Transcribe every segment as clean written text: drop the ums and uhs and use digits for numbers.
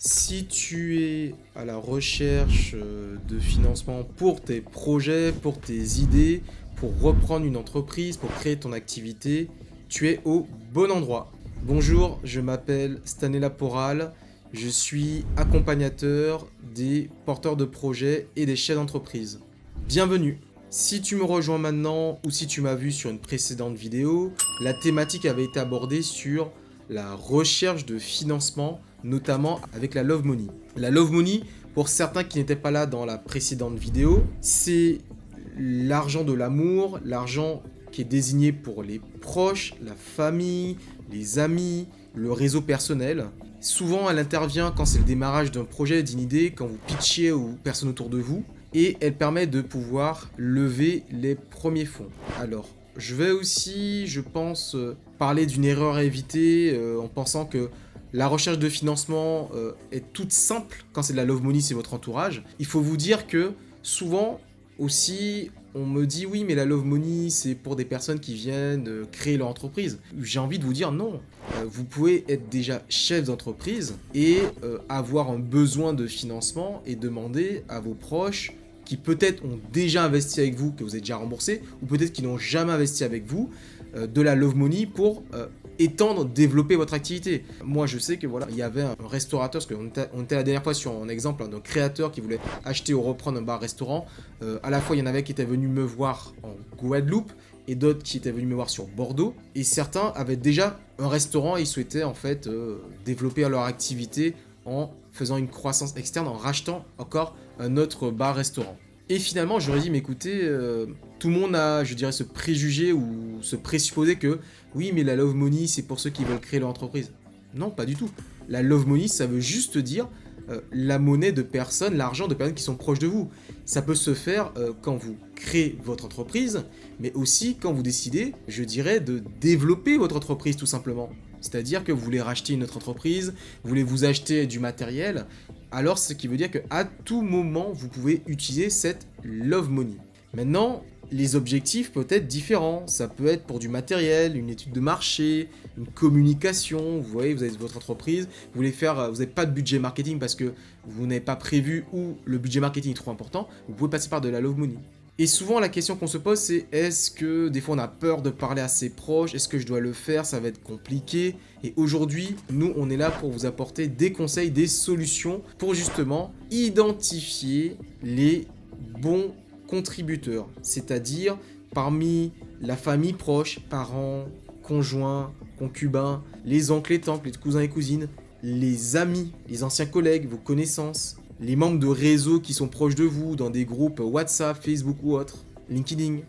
Si tu es à la recherche de financement pour tes projets, pour tes idées, pour reprendre une entreprise, pour créer ton activité, tu es au bon endroit. Bonjour, je m'appelle Stanley Laporal, je suis accompagnateur des porteurs de projets et des chefs d'entreprise. Bienvenue. Si tu me rejoins maintenant ou si tu m'as vu sur une précédente vidéo, la thématique avait été abordée sur la recherche de financement, notamment avec la Love Money. La Love Money, pour certains qui n'étaient pas là dans la précédente vidéo, c'est l'argent de l'amour, l'argent qui est désigné pour les proches, la famille, les amis, le réseau personnel. Souvent, elle intervient quand c'est le démarrage d'un projet, d'une idée, quand vous pitchez aux personnes autour de vous, et elle permet de pouvoir lever les premiers fonds. Alors, je vais aussi, je pense, parler d'une erreur à éviter en pensant que la recherche de financement est toute simple quand c'est de la Love Money, c'est votre entourage. Il faut vous dire que souvent aussi, on me dit oui, mais la Love Money, c'est pour des personnes qui viennent créer leur entreprise. J'ai envie de vous dire non. Vous pouvez être déjà chef d'entreprise et avoir un besoin de financement et demander à vos proches qui peut-être ont déjà investi avec vous, que vous avez déjà remboursé, ou peut-être qui n'ont jamais investi avec vous, de la Love Money pour étendre, développer votre activité. Moi, je sais que voilà, il y avait un restaurateur, parce qu'on était la dernière fois sur un exemple d'un créateur qui voulait acheter ou reprendre un bar-restaurant. À la fois, il y en avait qui étaient venus me voir en Guadeloupe et d'autres qui étaient venus me voir sur Bordeaux. Et certains avaient déjà un restaurant et ils souhaitaient en fait développer leur activité en faisant une croissance externe, en rachetant encore un autre bar-restaurant. Et finalement, j'aurais dit, mais écoutez, tout le monde a, je dirais, ce préjugé ou ce présupposé que oui, mais la Love Money, c'est pour ceux qui veulent créer leur entreprise. Non, pas du tout. La Love Money, ça veut juste dire la monnaie de personnes, l'argent de personnes qui sont proches de vous. Ça peut se faire quand vous créez votre entreprise, mais aussi quand vous décidez, je dirais, de développer votre entreprise tout simplement. C'est-à-dire que vous voulez racheter une autre entreprise, vous voulez vous acheter du matériel, alors ce qui veut dire qu'à tout moment, vous pouvez utiliser cette Love Money. Maintenant, les objectifs peuvent être différents. Ça peut être pour du matériel, une étude de marché, une communication. Vous voyez, vous avez votre entreprise, vous voulez faire, vous n'avez pas de budget marketing parce que vous n'avez pas prévu ou le budget marketing est trop important. Vous pouvez passer par de la Love Money. Et souvent, la question qu'on se pose, c'est est-ce que des fois on a peur de parler à ses proches? Est-ce que je dois le faire? Ça va être compliqué. Et aujourd'hui, nous, on est là pour vous apporter des conseils, des solutions pour justement identifier les bons contributeurs. C'est-à-dire parmi la famille proche, parents, conjoints, concubins, les oncles et tantes, les cousins et cousines, les amis, les anciens collègues, vos connaissances, les membres de réseaux qui sont proches de vous, dans des groupes WhatsApp, Facebook ou autres, LinkedIn.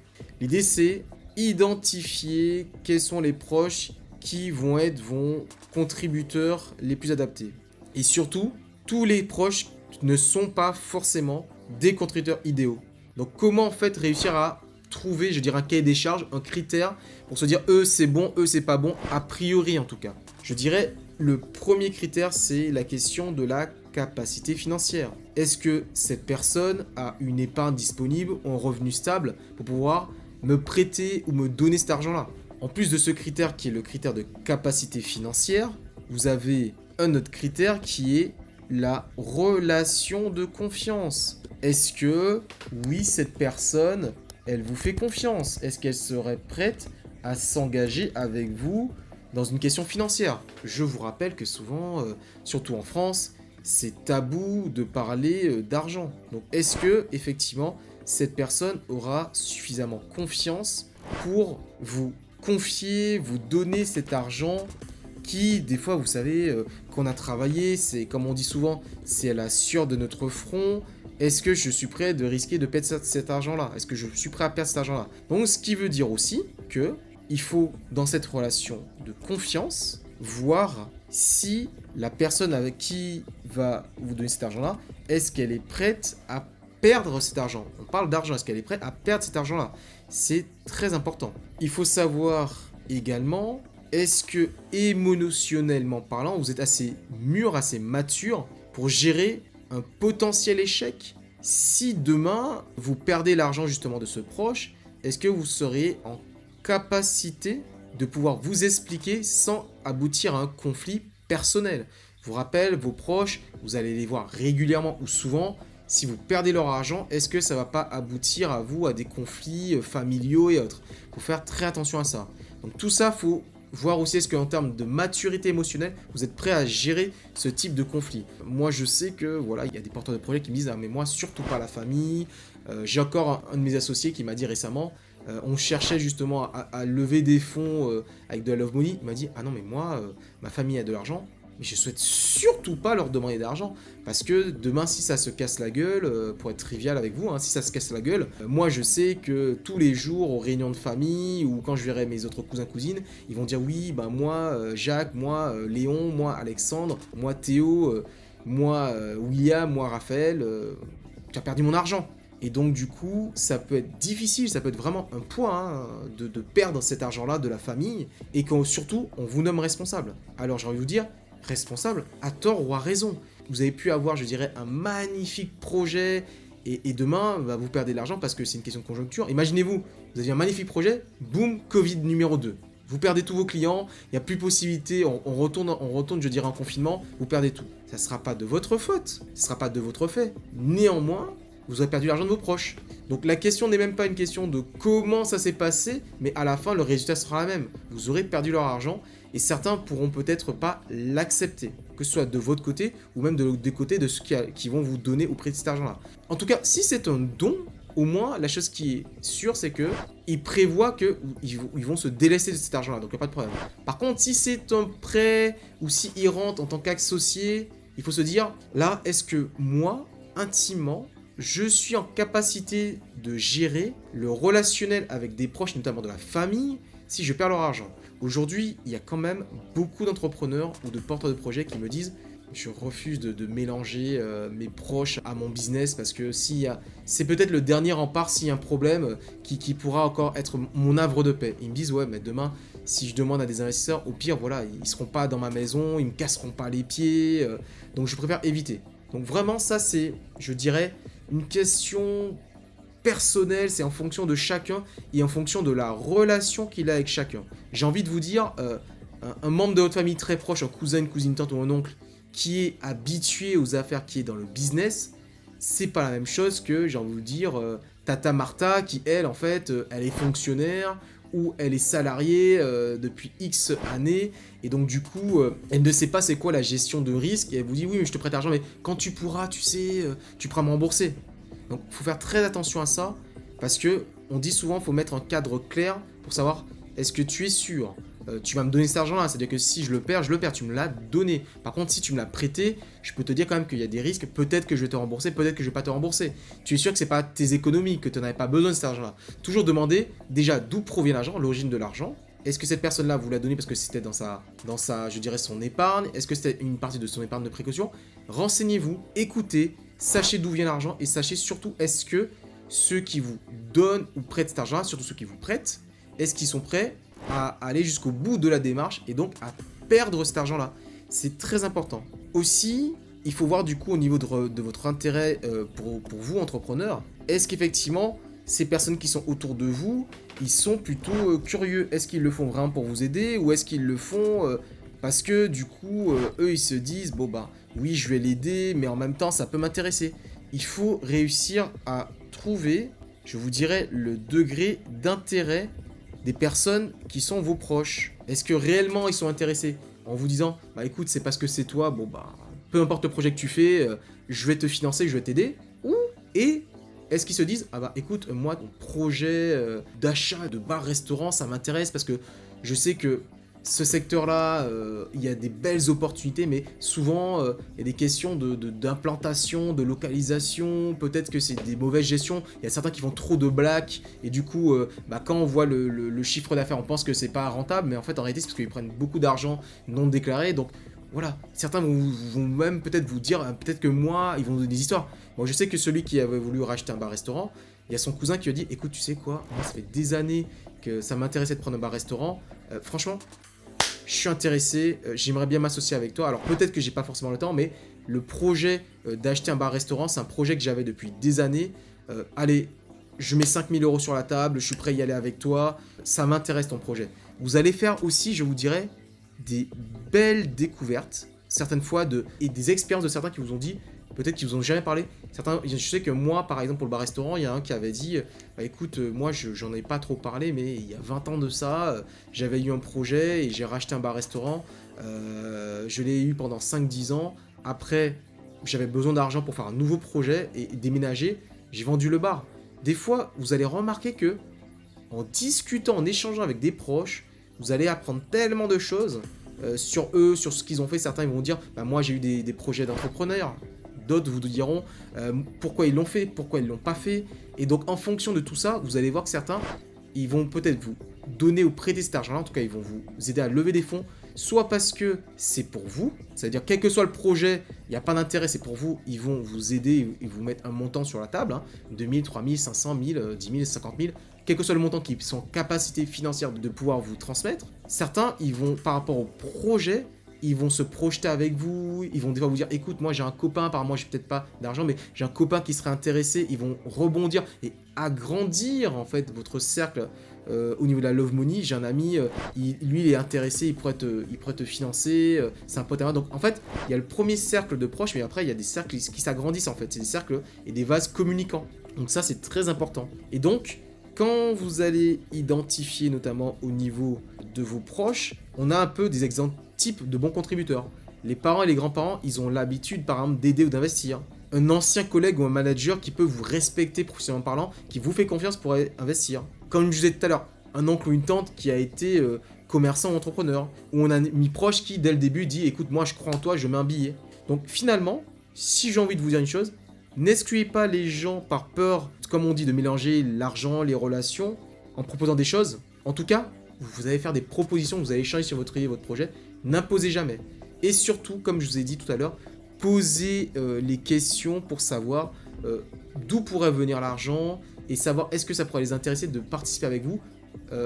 L'idée, c'est identifier quels sont les proches qui vont être vos contributeurs les plus adaptés. Et surtout, tous les proches ne sont pas forcément des contributeurs idéaux. Donc comment en fait réussir à trouver, je dirais, un cahier des charges, un critère pour se dire eux c'est bon, eux c'est pas bon, a priori en tout cas. Je dirais le premier critère, c'est la question de la capacité financière. Est-ce que cette personne a une épargne disponible ou un revenu stable pour pouvoir me prêter ou me donner cet argent-là? En plus de ce critère qui est le critère de capacité financière, vous avez un autre critère qui est la relation de confiance. Est-ce que, oui, cette personne, elle vous fait confiance? Est-ce qu'elle serait prête à s'engager avec vous dans une question financière? Je vous rappelle que souvent, surtout en France, c'est tabou de parler d'argent. Donc est-ce que effectivement cette personne aura suffisamment confiance pour vous confier, vous donner cet argent qui, des fois, vous savez, qu'on a travaillé, c'est comme on dit souvent, c'est à la sueur de notre front. Est-ce que je suis prêt de risquer de perdre cet argent-là? Est-ce que je suis prêt à perdre cet argent-là? Donc ce qui veut dire aussi que il faut, dans cette relation de confiance, voir si la personne avec qui va vous donner cet argent-là, est-ce qu'elle est prête à perdre cet argent? On parle d'argent, est-ce qu'elle est prête à perdre cet argent-là? C'est très important. Il faut savoir également, est-ce que émotionnellement parlant, vous êtes assez mûr, assez mature pour gérer un potentiel échec? Si demain, vous perdez l'argent justement de ce proche, est-ce que vous serez en capacité de pouvoir vous expliquer sans aboutir à un conflit personnel? vous rappelle, vos proches, vous allez les voir régulièrement ou souvent. Si vous perdez leur argent, est-ce que ça va pas aboutir à vous à des conflits familiaux et autres? Faut faire très attention à ça. Donc tout ça, faut voir aussi est-ce qu'en termes de maturité émotionnelle, vous êtes prêt à gérer ce type de conflit. Moi, je sais que voilà, il y a des porteurs de projets qui me disent ah mais moi surtout pas la famille. J'ai encore un de mes associés qui m'a dit récemment, on cherchait justement à lever des fonds avec de la love money. Il m'a dit ah non mais moi, ma famille a de l'argent. Mais je souhaite surtout pas leur demander d'argent. Parce que demain, si ça se casse la gueule, pour être trivial avec vous, hein, si ça se casse la gueule, moi je sais que tous les jours, aux réunions de famille, ou quand je verrai mes autres cousins-cousines, ils vont dire oui, bah moi Jacques, moi Léon, moi Alexandre, moi Théo, moi William, moi Raphaël, tu as perdu mon argent. Et donc du coup, ça peut être difficile, ça peut être vraiment un poids hein, de perdre cet argent-là de la famille, et que surtout, on vous nomme responsable. Alors j'ai envie de vous dire, responsable à tort ou à raison. Vous avez pu avoir, je dirais, un magnifique projet et demain, bah, vous perdez de l'argent parce que c'est une question de conjoncture. Imaginez-vous, vous aviez un magnifique projet, boum, Covid numéro 2. Vous perdez tous vos clients, il n'y a plus possibilité, on retourne, je dirais, en confinement, vous perdez tout. Ça ne sera pas de votre faute, ce ne sera pas de votre fait. Néanmoins, vous aurez perdu l'argent de vos proches. Donc la question n'est même pas une question de comment ça s'est passé, mais à la fin, le résultat sera la même. Vous aurez perdu leur argent, et certains pourront peut-être pas l'accepter, que ce soit de votre côté, ou même des côtés de ceux qui vont vous donner auprès de cet argent-là. En tout cas, si c'est un don, au moins, la chose qui est sûre, c'est que ils prévoient qu'ils vont se délester de cet argent-là, donc il n'y a pas de problème. Par contre, si c'est un prêt, ou si ils rentrent en tant qu'associé, il faut se dire, là, est-ce que moi, intimement, je suis en capacité de gérer le relationnel avec des proches, notamment de la famille, si je perds leur argent. Aujourd'hui, il y a quand même beaucoup d'entrepreneurs ou de porteurs de projets qui me disent je refuse de mélanger mes proches à mon business parce que c'est peut-être le dernier rempart s'il y a un problème qui pourra encore être mon havre de paix. Ils me disent ouais mais demain si je demande à des investisseurs, au pire voilà, ils seront pas dans ma maison, ils me casseront pas les pieds, donc je préfère éviter. Donc vraiment ça c'est, je dirais, une question personnelle, c'est en fonction de chacun et en fonction de la relation qu'il a avec chacun. J'ai envie de vous dire, un membre de votre famille très proche, un cousin, une cousine, une tante ou un oncle, qui est habitué aux affaires, qui est dans le business, c'est pas la même chose que, j'ai envie de vous dire, Tata Martha, qui elle, en fait, elle est fonctionnaire, ou elle est salariée depuis X années, et donc du coup, elle ne sait pas c'est quoi la gestion de risque, et elle vous dit, oui, mais je te prête l'argent, mais quand tu pourras, tu sais, tu pourras me rembourser. Donc, il faut faire très attention à ça, parce que on dit souvent qu'il faut mettre un cadre clair pour savoir, est-ce que tu es sûr tu vas me donner cet argent-là, c'est-à-dire que si je le perds, tu me l'as donné. Par contre, si tu me l'as prêté, je peux te dire quand même qu'il y a des risques, peut-être que je vais te rembourser, peut-être que je vais pas te rembourser. Tu es sûr que c'est pas tes économies, que tu n'avais pas besoin de cet argent-là. Toujours demander déjà d'où provient l'argent, l'origine de l'argent. Est-ce que cette personne-là vous l'a donné parce que c'était dans sa, je dirais, son épargne? Est-ce que c'était une partie de son épargne de précaution? Renseignez-vous, écoutez, sachez d'où vient l'argent et sachez surtout est-ce que ceux qui vous donnent ou prêtent cet argent-là, surtout ceux qui vous prêtent, est-ce qu'ils sont prêts à aller jusqu'au bout de la démarche et donc à perdre cet argent-là. C'est très important. Aussi, il faut voir du coup au niveau de votre intérêt pour vous, entrepreneur, est-ce qu'effectivement, ces personnes qui sont autour de vous, ils sont plutôt curieux? Est-ce qu'ils le font vraiment pour vous aider ou est-ce qu'ils le font parce que du coup, eux, ils se disent, bon bah, oui, je vais l'aider, mais en même temps, ça peut m'intéresser. Il faut réussir à trouver, je vous dirais, le degré d'intérêt des personnes qui sont vos proches. Est-ce que réellement ils sont intéressés en vous disant bah écoute c'est parce que c'est toi, bon bah peu importe le projet que tu fais, je vais te financer, je vais t'aider. Ou et est-ce qu'ils se disent ah bah écoute moi ton projet d'achat de bar-restaurant ça m'intéresse parce que je sais que ce secteur-là, il y a des belles opportunités, mais souvent, il y a des questions d'implantation, de localisation, peut-être que c'est des mauvaises gestions, il y a certains qui font trop de blagues, et du coup, quand on voit le chiffre d'affaires, on pense que c'est pas rentable, mais en fait, en réalité, c'est parce qu'ils prennent beaucoup d'argent non déclaré, donc voilà, certains vont même peut-être vous dire, peut-être que moi, ils vont donner des histoires. Moi, je sais que celui qui avait voulu racheter un bar-restaurant, il y a son cousin qui lui a dit, écoute, tu sais quoi, moi, ça fait des années que ça m'intéressait de prendre un bar-restaurant, franchement, je suis intéressé, j'aimerais bien m'associer avec toi. Alors peut-être que j'ai pas forcément le temps, mais le projet d'acheter un bar-restaurant, c'est un projet que j'avais depuis des années. Allez, je mets 5 000 € sur la table, je suis prêt à y aller avec toi, ça m'intéresse ton projet. Vous allez faire aussi, je vous dirais, des belles découvertes. certaines fois et des expériences de certains qui vous ont dit, peut-être qu'ils vous ont jamais parlé. Certains, je sais que moi, par exemple, pour le bar-restaurant, il y a un qui avait dit, bah écoute, moi, j'en ai pas trop parlé, mais il y a 20 ans de ça, j'avais eu un projet et j'ai racheté un bar-restaurant. Je l'ai eu pendant 5-10 ans. Après, j'avais besoin d'argent pour faire un nouveau projet et déménager. J'ai vendu le bar. Des fois, vous allez remarquer que en discutant, en échangeant avec des proches, vous allez apprendre tellement de choses sur eux, sur ce qu'ils ont fait. Certains ils vont dire, bah, moi j'ai eu des projets d'entrepreneurs. D'autres vous diront pourquoi ils l'ont fait, pourquoi ils l'ont pas fait. Et donc en fonction de tout ça, vous allez voir que certains, ils vont peut-être vous donner ou prêter cet argent-là. En tout cas, ils vont vous aider à lever des fonds. Soit parce que c'est pour vous, c'est-à-dire quel que soit le projet, il n'y a pas d'intérêt, c'est pour vous, ils vont vous aider et vous mettre un montant sur la table, hein, 2000, 3000, 500, 1000, 10 000, 50 000, quel que soit le montant qui sont en capacité financière de pouvoir vous transmettre. Certains, ils vont, par rapport au projet, ils vont se projeter avec vous, ils vont des fois vous dire, écoute, moi j'ai un copain, par moi j'ai peut-être pas d'argent, mais j'ai un copain qui serait intéressé, ils vont rebondir et agrandir en fait votre cercle. Au niveau de la Love Money, j'ai un ami, lui il est intéressé, il pourrait te financer, c'est un pote à moi. Donc en fait, il y a le premier cercle de proches, mais après il y a des cercles qui s'agrandissent en fait, c'est des cercles et des vases communicants. Donc ça c'est très important. Et donc, quand vous allez identifier notamment au niveau de vos proches, on a un peu des exemples types de bons contributeurs. Les parents et les grands-parents, ils ont l'habitude par exemple d'aider ou d'investir. Un ancien collègue ou un manager qui peut vous respecter professionnellement parlant, qui vous fait confiance pour investir. Comme je disais tout à l'heure, un oncle ou une tante qui a été commerçant ou entrepreneur. Ou on a un ami proche qui, dès le début, dit « Écoute, moi je crois en toi, je mets un billet ». Donc finalement, si j'ai envie de vous dire une chose, n'excluez pas les gens par peur, comme on dit, de mélanger l'argent, les relations, en proposant des choses. En tout cas, vous allez faire des propositions, vous allez échanger sur votre idée, votre projet. N'imposez jamais. Et surtout, comme je vous ai dit tout à l'heure, posez les questions pour savoir d'où pourrait venir l'argent et savoir est-ce que ça pourrait les intéresser de participer avec vous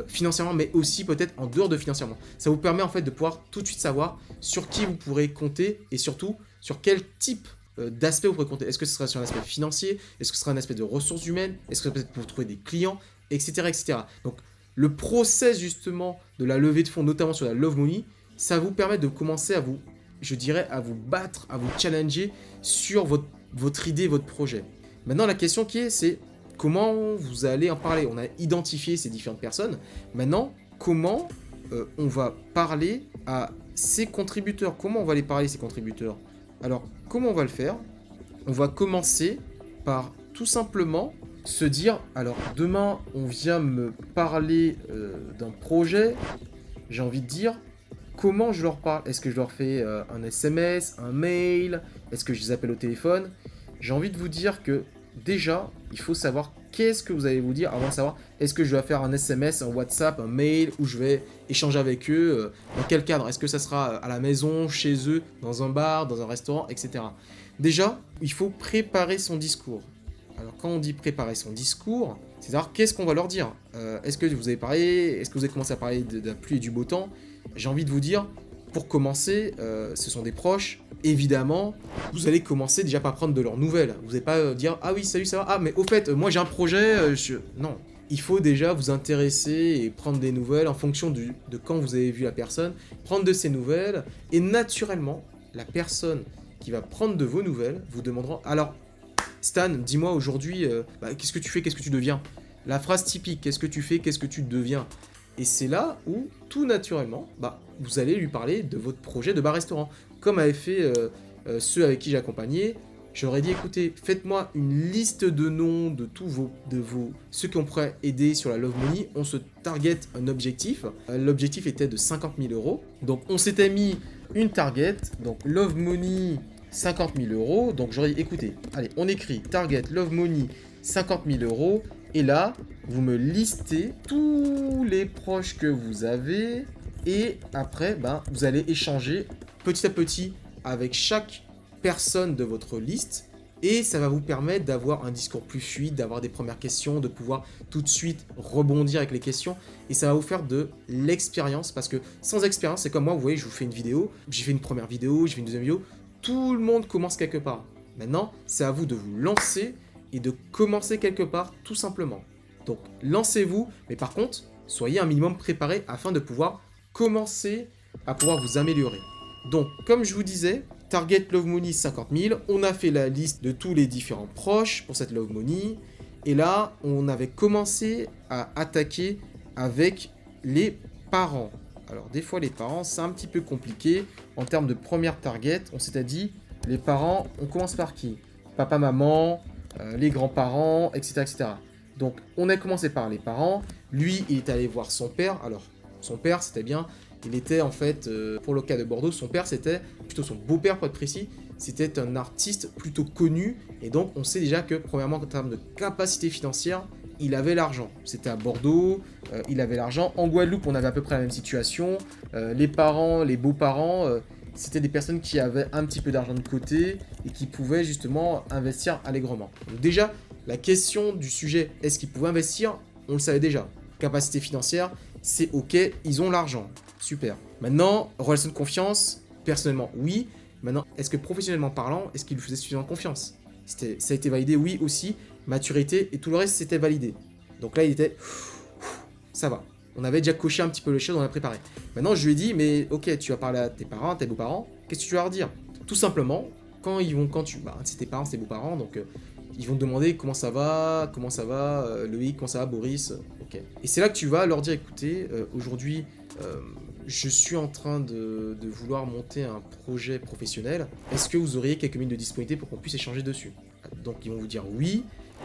financièrement, mais aussi peut-être en dehors de financièrement. Ça vous permet en fait de pouvoir tout de suite savoir sur qui vous pourrez compter et surtout sur quel type d'aspect vous pourrez compter. Est-ce que ce sera sur un aspect financier? Est-ce que ce sera un aspect de ressources humaines? Est-ce que peut-être pour trouver des clients, etc., etc. Donc le process justement de la levée de fonds, notamment sur la Love Money, ça vous permet de commencer à vous, je dirais, à vous battre, à vous challenger sur votre idée, votre projet. Maintenant, la question qui est, c'est comment vous allez en parler. On a identifié ces différentes personnes. Maintenant, comment on va parler à ces contributeurs? Comment on va les parler, ces contributeurs? Alors, comment on va le faire? On va commencer par tout simplement se dire, alors demain, on vient me parler d'un projet. J'ai envie de dire, comment je leur parle? Est-ce que je leur fais un SMS, un mail? Est-ce que je les appelle au téléphone? J'ai envie de vous dire que déjà, il faut savoir qu'est-ce que vous allez vous dire avant de savoir est-ce que je dois faire un SMS, un WhatsApp, un mail, où je vais échanger avec eux, dans quel cadre? Est-ce que ça sera à la maison, chez eux, dans un bar, dans un restaurant, etc. Déjà, il faut préparer son discours. Alors quand on dit préparer son discours, c'est savoir qu'est-ce qu'on va leur dire. Est-ce que vous avez parlé, est-ce que vous avez commencé à parler de la pluie et du beau temps? J'ai envie de vous dire, pour commencer, ce sont des proches. Évidemment, vous allez commencer déjà par prendre de leurs nouvelles. Vous n'allez pas dire « Ah oui, salut, ça va? Ah, mais au fait, moi j'ai un projet, Non. Il faut déjà vous intéresser et prendre des nouvelles en fonction de quand vous avez vu la personne, prendre de ses nouvelles, et naturellement, la personne qui va prendre de vos nouvelles vous demandera « Alors, Stan, dis-moi aujourd'hui, qu'est-ce que tu fais, qu'est-ce que tu deviens ?» La phrase typique « Qu'est-ce que tu fais, qu'est-ce que tu deviens ?» Et c'est là où, tout naturellement, vous allez lui parler de votre projet de bar-restaurant. Comme avaient fait ceux avec qui j'ai accompagné, j'aurais dit, écoutez, faites-moi une liste de noms de ceux qui ont pourrait aider sur la Love Money. On se target un objectif. L'objectif était de 50 000 euros. Donc on s'était mis une target. Donc Love Money, 50 000 euros. Donc j'aurais dit, écoutez, allez, on écrit target Love Money, 50 000 euros. Et là, vous me listez tous les proches que vous avez. Et après, vous allez échanger petit à petit avec chaque personne de votre liste. Et ça va vous permettre d'avoir un discours plus fluide, d'avoir des premières questions, de pouvoir tout de suite rebondir avec les questions. Et ça va vous faire de l'expérience. Parce que sans expérience, c'est comme moi, vous voyez, je vous fais une vidéo. J'ai fait une première vidéo, j'ai fait une deuxième vidéo. Tout le monde commence quelque part. Maintenant, c'est à vous de vous lancer et de commencer quelque part tout simplement. Donc lancez-vous, mais par contre, soyez un minimum préparé afin de pouvoir commencer à pouvoir vous améliorer. Donc, comme je vous disais, target love money 50 000, on a fait la liste de tous les différents proches pour cette love money, et là, on avait commencé à attaquer avec les parents. Alors, des fois, les parents, c'est un petit peu compliqué. En termes de première target, on s'était dit, les parents, on commence par qui? Papa, maman, les grands-parents, etc., etc. Donc, on a commencé par les parents. Lui, il est allé voir son père. Alors, son père, c'était bien. Il était, en fait, pour le cas de Bordeaux, son père, c'était, plutôt son beau-père, pour être précis, c'était un artiste plutôt connu. Et donc, on sait déjà que, premièrement, en termes de capacité financière, il avait l'argent. C'était à Bordeaux, il avait l'argent. En Guadeloupe, on avait à peu près la même situation. Les parents, les beaux-parents, c'était des personnes qui avaient un petit peu d'argent de côté et qui pouvaient justement investir allègrement. Donc déjà, la question du sujet, est-ce qu'ils pouvaient investir? On le savait déjà. Capacité financière, c'est ok, ils ont l'argent. Super. Maintenant, relation de confiance, personnellement, oui. Maintenant, est-ce que professionnellement parlant, est-ce qu'il lui faisait suffisamment confiance? Ça a été validé, oui aussi. Maturité et tout le reste, c'était validé. Donc là, il était... Ça va. On avait déjà coché un petit peu les choses, on a préparé. Maintenant, je lui ai dit, mais ok, tu vas parler à tes parents, à tes beaux-parents, qu'est-ce que tu vas leur dire? Tout simplement, c'est tes parents, c'est tes beaux-parents, donc ils vont te demander comment ça va, Loïc, comment ça va, Boris, ok. Et c'est là que tu vas leur dire, écoutez, aujourd'hui, je suis en train de vouloir monter un projet professionnel, est-ce que vous auriez quelques minutes de disponibilité pour qu'on puisse échanger dessus? Donc ils vont vous dire oui,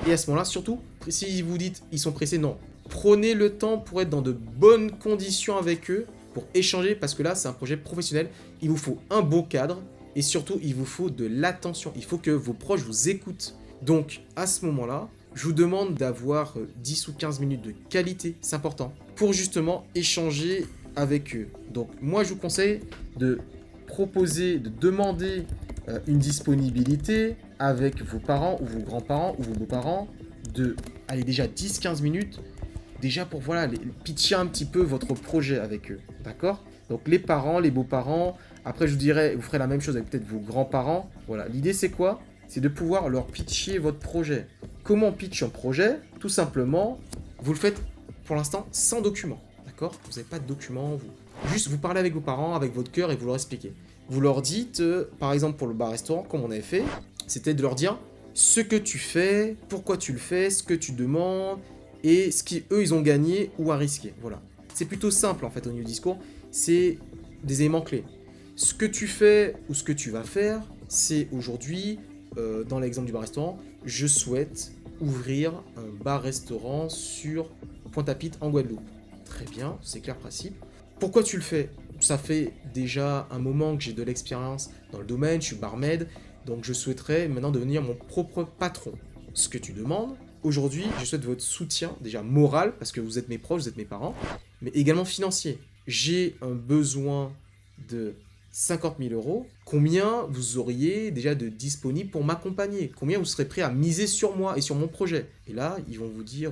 et à ce moment-là, surtout, si vous dites ils sont pressés, non. Prenez le temps pour être dans de bonnes conditions avec eux, pour échanger, parce que là, c'est un projet professionnel. Il vous faut un beau cadre, et surtout, il vous faut de l'attention. Il faut que vos proches vous écoutent. Donc, à ce moment-là, je vous demande d'avoir 10 ou 15 minutes de qualité, c'est important, pour justement échanger avec eux. Donc, moi, je vous conseille de proposer, de demander une disponibilité avec vos parents, ou vos grands-parents, ou vos beaux-parents, de, allez, déjà 10-15 minutes, déjà pour voilà, pitcher un petit peu votre projet avec eux, d'accord? Donc les parents, les beaux-parents, après je vous dirais, vous ferez la même chose avec peut-être vos grands-parents, voilà. L'idée c'est quoi? C'est de pouvoir leur pitcher votre projet. Comment on pitch un projet? Tout simplement, vous le faites pour l'instant sans document, d'accord? Vous n'avez pas de document, juste vous parlez avec vos parents, avec votre cœur et vous leur expliquez. Vous leur dites, par exemple pour le bar-restaurant, comme on avait fait, c'était de leur dire ce que tu fais, pourquoi tu le fais, ce que tu demandes, et ce qu'eux, ils ont gagné ou à risquer. Voilà. C'est plutôt simple, en fait, au niveau du discours. C'est des éléments clés. Ce que tu fais ou ce que tu vas faire, c'est aujourd'hui, dans l'exemple du bar-restaurant, je souhaite ouvrir un bar-restaurant sur Pointe-à-Pitre en Guadeloupe. Très bien, c'est clair principe. Pourquoi tu le fais? Ça fait déjà un moment que j'ai de l'expérience dans le domaine, je suis barmaid, donc je souhaiterais maintenant devenir mon propre patron. Ce que tu demandes, aujourd'hui, je souhaite votre soutien, déjà moral, parce que vous êtes mes proches, vous êtes mes parents, mais également financier. J'ai un besoin de 50 000 euros. Combien vous auriez déjà de disponible pour m'accompagner? Combien vous serez prêt à miser sur moi et sur mon projet? Et là, ils vont vous dire,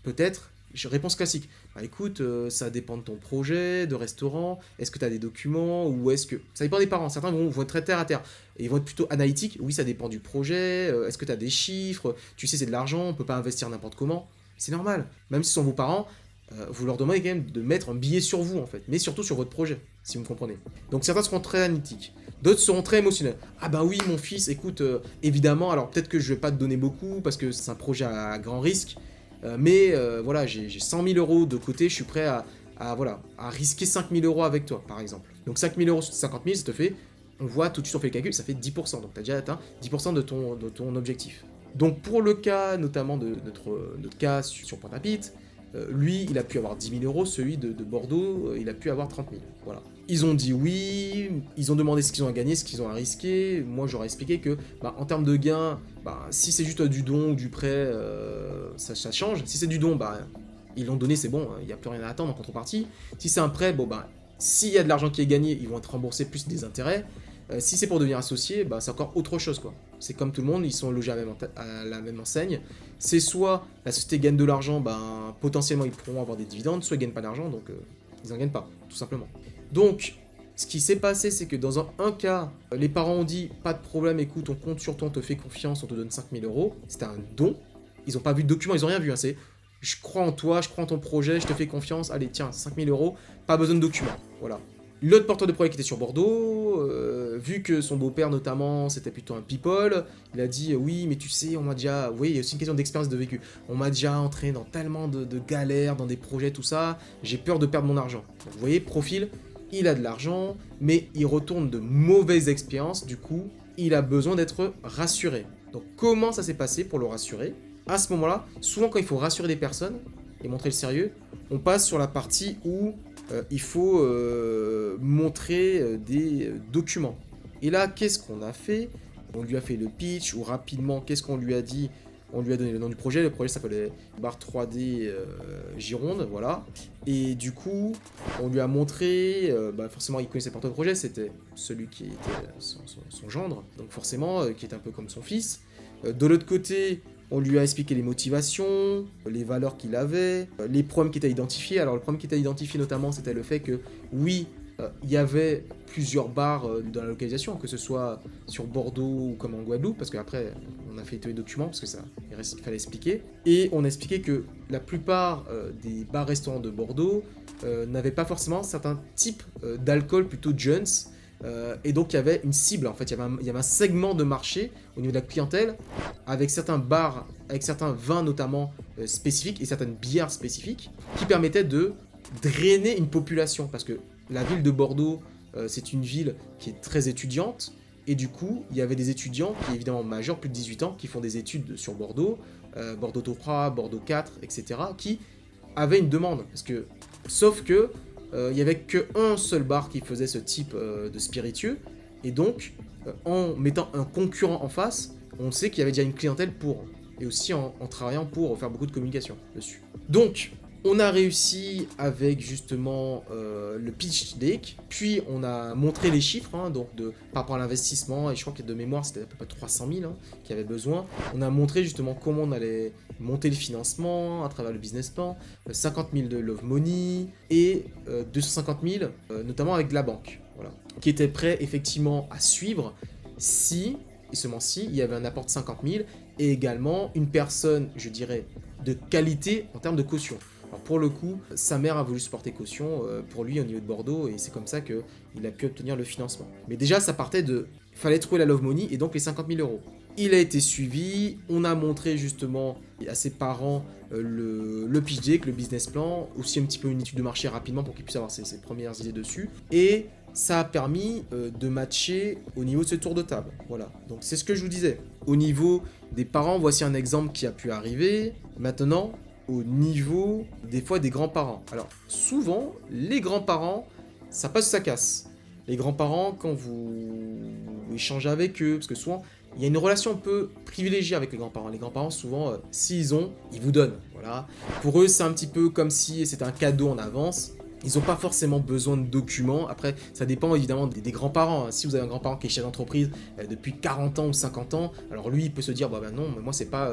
peut-être, réponse classique. Bah écoute, ça dépend de ton projet, de restaurant, est-ce que tu as des documents, ou est-ce que... Ça dépend des parents, certains vont être très terre à terre, et ils vont être plutôt analytiques, oui ça dépend du projet, est-ce que tu as des chiffres, tu sais c'est de l'argent, on peut pas investir n'importe comment, c'est normal, même si ce sont vos parents, vous leur demandez quand même de mettre un billet sur vous en fait, mais surtout sur votre projet, si vous me comprenez. Donc certains seront très analytiques, d'autres seront très émotionnels. Ah bah oui mon fils, écoute, évidemment, alors peut-être que je vais pas te donner beaucoup, parce que c'est un projet à grand risque, mais voilà, j'ai 100 000 euros de côté, je suis prêt à risquer 5 000 euros avec toi, par exemple. Donc 5 000 euros sur 50 000, ça te fait, on voit tout de suite, on fait le calcul, ça fait 10%. Donc tu as déjà atteint 10% de ton objectif. Donc pour le cas, notamment de notre cas sur Pointe-à-Pitre, lui, il a pu avoir 10 000 euros, celui de Bordeaux, il a pu avoir 30 000. Voilà. Ils ont dit oui, ils ont demandé ce qu'ils ont à gagner, ce qu'ils ont à risquer. Moi, j'aurais expliqué que, en termes de gains, si c'est juste du don ou du prêt, ça change. Si c'est du don, ils l'ont donné, c'est bon, il n'y a plus rien à attendre en contrepartie. Si c'est un prêt, s'il y a de l'argent qui est gagné, ils vont être remboursés plus des intérêts. Si c'est pour devenir associé, c'est encore autre chose, quoi. C'est comme tout le monde, ils sont logés à la même enseigne. C'est soit la société gagne de l'argent, potentiellement ils pourront avoir des dividendes, soit ils gagnent pas d'argent, donc ils n'en gagnent pas, tout simplement. Donc, ce qui s'est passé, c'est que dans un cas, les parents ont dit pas de problème, écoute, on compte sur toi, on te fait confiance, on te donne 5 000 euros. C'était un don. Ils n'ont pas vu de document, ils n'ont rien vu. C'est je crois en toi, je crois en ton projet, je te fais confiance, allez, tiens, 5 000 euros, pas besoin de documents. Voilà. L'autre porteur de projet qui était sur Bordeaux, vu que son beau-père notamment, c'était plutôt un people, il a dit oui, mais tu sais, on m'a déjà... Oui, il y a aussi une question d'expérience de vécu. On m'a déjà entraîné dans tellement de galères, dans des projets, tout ça, j'ai peur de perdre mon argent. Donc, vous voyez, profil, il a de l'argent, mais il retourne de mauvaises expériences, du coup, il a besoin d'être rassuré. Donc comment ça s'est passé pour le rassurer? À ce moment-là, souvent quand il faut rassurer des personnes et montrer le sérieux, on passe sur la partie où il faut montrer des documents. Et là, qu'est-ce qu'on a fait? On lui a fait le pitch, ou rapidement, qu'est-ce qu'on lui a dit? On lui a donné le nom du projet. Le projet s'appelait Bar 3D Gironde, voilà. Et du coup, on lui a montré, forcément, il connaissait porteur de projet, c'était celui qui était son gendre, donc forcément, qui était un peu comme son fils. De l'autre côté, on lui a expliqué les motivations, les valeurs qu'il avait, les problèmes qui étaient identifiés. Alors le problème qui était identifié notamment, c'était le fait que, oui, il y avait plusieurs bars dans la localisation, que ce soit sur Bordeaux ou comme en Guadeloupe, parce qu'après, on a fait tous les documents, parce que ça, il fallait expliquer. Et on a expliqué que la plupart des bars-restaurants de Bordeaux n'avaient pas forcément certains types d'alcool plutôt jeunes, et donc il y avait une cible, en fait, il y avait un segment de marché au niveau de la clientèle, avec certains bars, avec certains vins notamment spécifiques, et certaines bières spécifiques, qui permettaient de drainer une population, parce que la ville de Bordeaux, c'est une ville qui est très étudiante, et du coup, il y avait des étudiants qui, évidemment majeurs, plus de 18 ans, qui font des études sur Bordeaux, Bordeaux 3, Bordeaux 4, etc., qui avaient une demande, sauf que il n'y avait qu'un seul bar qui faisait ce type de spiritueux, et donc, en mettant un concurrent en face, on sait qu'il y avait déjà une clientèle pour, et aussi en travaillant pour faire beaucoup de communication dessus. Donc, on a réussi avec justement le pitch deck, puis on a montré les chiffres, hein, donc par rapport à l'investissement, et je crois que de mémoire c'était à peu près 300 000 qu'il y avait besoin. On a montré justement comment on allait monter le financement à travers le business plan, 50 000 de Love Money et 250 000 notamment avec de la banque, voilà, qui était prêt effectivement à suivre si, et seulement si, il y avait un apport de 50 000 et également une personne, je dirais, de qualité en termes de caution. Alors pour le coup, sa mère a voulu se porter caution pour lui au niveau de Bordeaux et c'est comme ça qu'il a pu obtenir le financement. Mais déjà, ça partait de... Il fallait trouver la Love Money et donc les 50 000 euros. Il a été suivi, on a montré justement à ses parents le pitch deck, le business plan, aussi un petit peu une étude de marché rapidement pour qu'ils puissent avoir ses premières idées dessus. Et ça a permis de matcher au niveau de ce tour de table. Voilà, donc c'est ce que je vous disais. Au niveau des parents, voici un exemple qui a pu arriver. Maintenant, au niveau des fois des grands-parents. Alors souvent, les grands-parents, ça passe ou ça casse. Les grands-parents, quand vous échangez avec eux, parce que souvent, il y a une relation un peu privilégiée avec les grands-parents. Les grands-parents, souvent, s'ils ont, ils vous donnent. Voilà. Pour eux, c'est un petit peu comme si c'était un cadeau en avance. Ils n'ont pas forcément besoin de documents. Après, ça dépend évidemment des grands-parents. Si vous avez un grand-parent qui est chef d'entreprise depuis 40 ans ou 50 ans, alors lui, il peut se dire, bah non, moi, c'est pas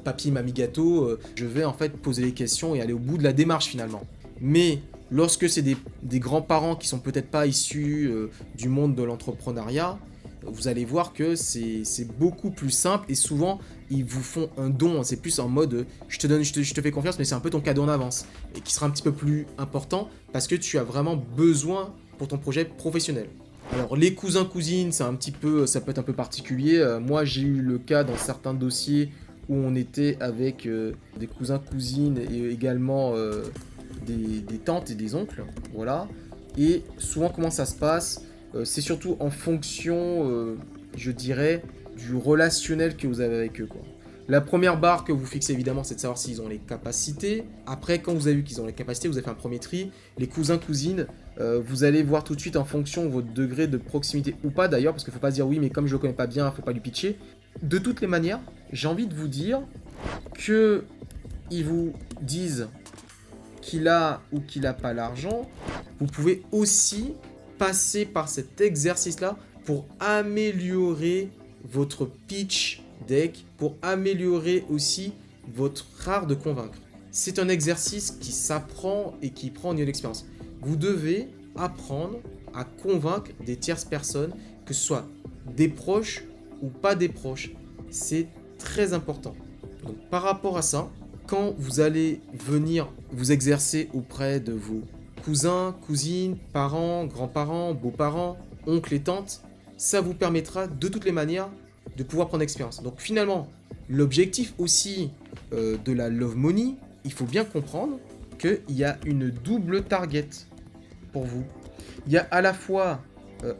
papier, mamie, gâteau. Je vais en fait poser les questions et aller au bout de la démarche finalement. Mais lorsque c'est des grands-parents qui sont peut-être pas issus du monde de l'entrepreneuriat, vous allez voir que c'est beaucoup plus simple et souvent ils vous font un don, c'est plus en mode je te fais confiance mais c'est un peu ton cadeau en avance et qui sera un petit peu plus important parce que tu as vraiment besoin pour ton projet professionnel. Alors les cousins-cousines, ça peut être un peu particulier. Moi j'ai eu le cas dans certains dossiers où on était avec des cousins-cousines et également des tantes et des oncles, voilà. Et souvent comment ça se passe, c'est surtout en fonction, je dirais, du relationnel que vous avez avec eux, quoi. La première barre que vous fixez évidemment, c'est de savoir s'ils ont les capacités. Après, quand vous avez vu qu'ils ont les capacités, vous avez fait un premier tri. Les cousins-cousines, vous allez voir tout de suite en fonction de votre degré de proximité ou pas d'ailleurs, parce qu'il ne faut pas se dire oui, mais comme je le connais pas bien, il ne faut pas lui pitcher. De toutes les manières, j'ai envie de vous dire que ils vous disent qu'il a ou qu'il n'a pas l'argent, vous pouvez aussi passer par cet exercice-là pour améliorer votre pitch deck, pour améliorer aussi votre art de convaincre. C'est un exercice qui s'apprend et qui prend au niveau d'expérience. Vous devez apprendre à convaincre des tierces personnes, que ce soit des proches ou pas des proches. C'est très important. Donc par rapport à ça, quand vous allez venir vous exercer auprès de vos cousins, cousines, parents, grands-parents, beaux-parents, oncles et tantes. Ça vous permettra de toutes les manières de pouvoir prendre expérience. Donc finalement, l'objectif aussi de la Love Money, il faut bien comprendre qu'il y a une double target pour vous. Il y a à la fois,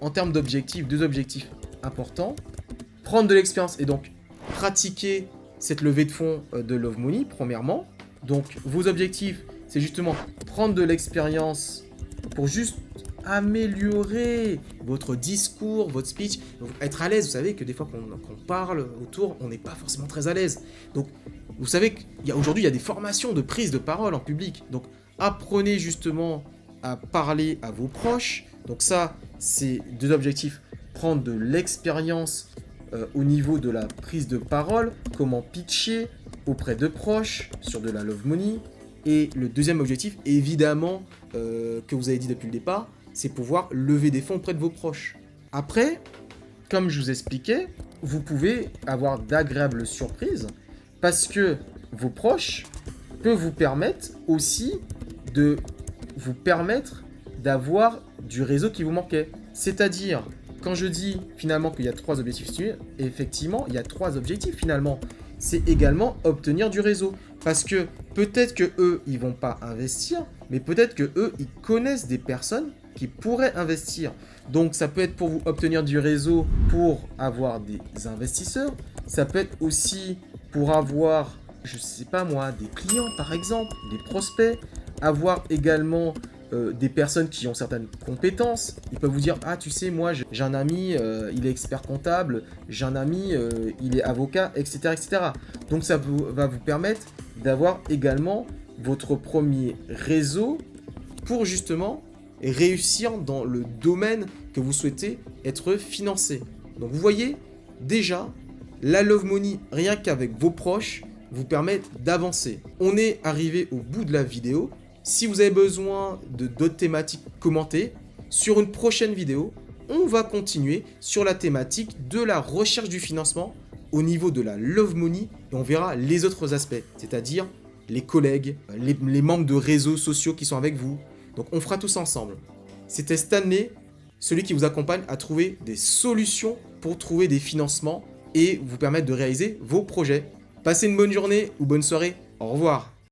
en termes d'objectifs, deux objectifs importants. Prendre de l'expérience et donc pratiquer cette levée de fonds de Love Money, premièrement. Donc vos objectifs, c'est justement prendre de l'expérience pour juste améliorer votre discours, votre speech, être à l'aise. Vous savez que des fois qu'on parle autour, on n'est pas forcément très à l'aise. Donc, vous savez qu'aujourd'hui, il y a des formations de prise de parole en public. Donc, apprenez justement à parler à vos proches. Donc ça, c'est deux objectifs. Prendre de l'expérience au niveau de la prise de parole, comment pitcher auprès de proches sur de la Love Money. Et le deuxième objectif, évidemment, que vous avez dit depuis le départ, c'est pouvoir lever des fonds auprès de vos proches. Après, comme je vous expliquais, vous pouvez avoir d'agréables surprises parce que vos proches peuvent vous permettre aussi de vous permettre d'avoir du réseau qui vous manquait. C'est-à-dire, quand je dis finalement qu'il y a 3 objectifs, effectivement, il y a 3 objectifs finalement. C'est également obtenir du réseau. Parce que peut-être que eux, ils vont pas investir, mais peut-être que eux, ils connaissent des personnes qui pourraient investir. Donc ça peut être pour vous obtenir du réseau pour avoir des investisseurs. Ça peut être aussi pour avoir, je sais pas moi, des clients par exemple, des prospects. Avoir également des personnes qui ont certaines compétences. Ils peuvent vous dire, ah tu sais, moi j'ai un ami, il est expert comptable, j'ai un ami, il est avocat, etc. etc. Donc ça va vous permettre d'avoir également votre premier réseau pour justement réussir dans le domaine que vous souhaitez être financé. Donc vous voyez, déjà, la Love Money, rien qu'avec vos proches, vous permet d'avancer. On est arrivé au bout de la vidéo. Si vous avez besoin de d'autres thématiques, commentez. Sur une prochaine vidéo, on va continuer sur la thématique de la recherche du financement au niveau de la Love Money et on verra les autres aspects, c'est-à-dire les collègues, les membres de réseaux sociaux qui sont avec vous. Donc on fera tout ça ensemble. C'était Stanley, celui qui vous accompagne à trouver des solutions pour trouver des financements et vous permettre de réaliser vos projets. Passez une bonne journée ou bonne soirée. Au revoir.